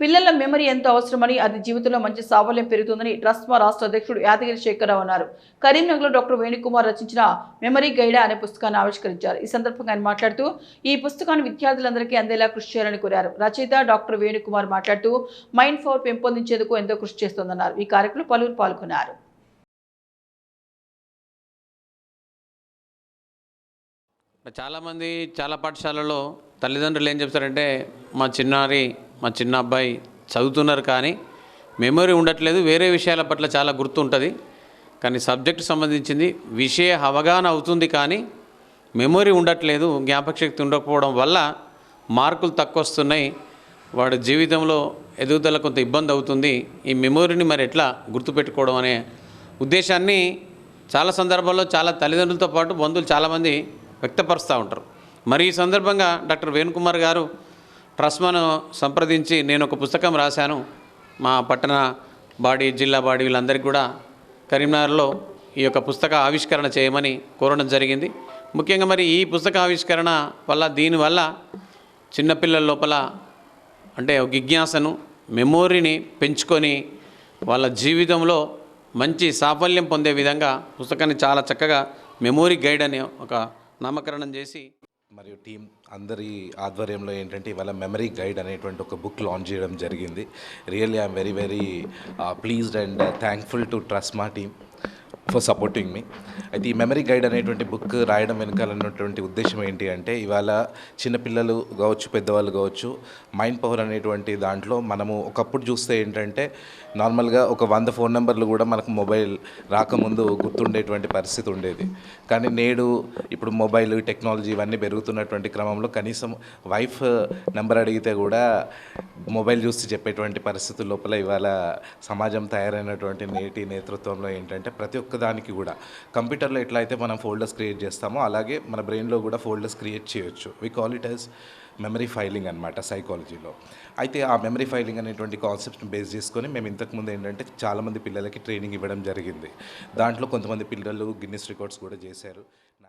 పిల్లల మెమరీ ఎంతో అవసరమని, అది జీవితంలో మంచి సాఫల్యం పెరుగుతుందని ట్రస్మా రాష్ట్ర అధ్యక్షుడు యాదగిరి శేఖరరావు అన్నారు. కరీంనగర్లో డాక్టర్ వేణుకుమార్ రచించిన మెమరీ గైడ్ అనే పుస్తకాన్ని ఆవిష్కరించారు. ఈ సందర్భంగా ఆయన మాట్లాడుతూ ఈ పుస్తకాన్ని విద్యార్థులందరికీ అందేలా కృషి చేయాలని కోరారు. రచయిత డాక్టర్ వేణుకుమార్ మాట్లాడుతూ మైండ్ పవర్ పెంపొందించేందుకు ఎంతో కృషి చేస్తోందన్నారు. ఈ కార్యక్రమంలో పలువురు పాల్గొన్నారు. చాలామంది చాలా పాఠశాలలో తల్లిదండ్రులు ఏం చెప్తారంటే మా చిన్న అబ్బాయి చదువుతున్నారు కానీ మెమరీ ఉండట్లేదు, వేరే విషయాల పట్ల చాలా గుర్తు ఉంటుంది, కానీ సబ్జెక్టు సంబంధించింది విషయ అవగాహన అవుతుంది కానీ మెమరీ ఉండట్లేదు, జ్ఞాపకశక్తి ఉండకపోవడం వల్ల మార్కులు తక్కువ వస్తున్నాయి, వాడి జీవితంలో ఎదుగుదల కొంత ఇబ్బంది అవుతుంది, ఈ మెమరీని మరి ఎట్లా గుర్తుపెట్టుకోవడం అనే ఉద్దేశాన్ని చాలా సందర్భాల్లో చాలా తల్లిదండ్రులతో పాటు బంధువులు చాలామంది వ్యక్తపరుస్తూ ఉంటారు. మరి ఈ సందర్భంగా డాక్టర్ వేణుకుమార్ గారు ట్రస్మాను సంప్రదించి నేను ఒక పుస్తకం రాశాను, మా పట్టణ బాడీ జిల్లా బాడీ వీళ్ళందరికీ కూడా కరీంనగర్లో ఈ యొక్క పుస్తక ఆవిష్కరణ చేయమని కోరడం జరిగింది. ముఖ్యంగా మరి ఈ పుస్తక ఆవిష్కరణ వల్ల దీనివల్ల చిన్నపిల్లల లోపల అంటే జిజ్ఞాసను మెమోరీని పెంచుకొని వాళ్ళ జీవితంలో మంచి సాఫల్యం పొందే విధంగా పుస్తకాన్ని చాలా చక్కగా మెమోరీ గైడ్ అనే ఒక నామకరణం చేసి మరియు టీం అందరి ఆధ్వర్యంలో ఏంటంటే ఇవాళ మెమరీ గైడ్ అనేటువంటి ఒక బుక్ లాంచ్ చేయడం జరిగింది. Really I'm very very pleased and thankful to TRASMA team for supporting me. అయితే ఈ మెమరీ గైడ్ అనేటువంటి బుక్ రాయడం వెనకాలన్నటువంటి ఉద్దేశం ఏంటి అంటే ఇవాళ చిన్నపిల్లలు కావచ్చు, పెద్దవాళ్ళు కావచ్చు, మైండ్ పవర్ అనేటువంటి దాంట్లో మనము ఒకప్పుడు చూస్తే ఏంటంటే నార్మల్గా ఒక 100 ఫోన్ నెంబర్లు కూడా మనకు మొబైల్ రాకముందు గుర్తుండేటువంటి పరిస్థితి ఉండేది. కానీ నేడు ఇప్పుడు మొబైల్ టెక్నాలజీ ఇవన్నీ పెరుగుతున్నటువంటి క్రమంలో కనీసం వైఫ్ నెంబర్ అడిగితే కూడా మొబైల్ చూసి చెప్పేటువంటి పరిస్థితుల లోపల ఇవాళ సమాజం తయారైనటువంటి నేటి నేతృత్వంలో ఏంటంటే ప్రతి ఒక్క దానికి కూడా కంప్యూటర్లో ఎట్లా అయితే మనం ఫోల్డర్స్ క్రియేట్ చేస్తామో అలాగే మన బ్రెయిన్లో కూడా ఫోల్డర్స్ క్రియేట్ చేయొచ్చు. We call it as memory filing అనమాట సైకాలజీలో. అయితే ఆ మెమరీ ఫైలింగ్ అనేటువంటి కాన్సెప్ట్ని బేస్ చేసుకొని మేము ఇంతకుముందు ఏంటంటే చాలామంది పిల్లలకి ట్రైనింగ్ ఇవ్వడం జరిగింది. దాంట్లో కొంతమంది పిల్లలు గిన్నిస్ రికార్డ్స్ కూడా చేశారు.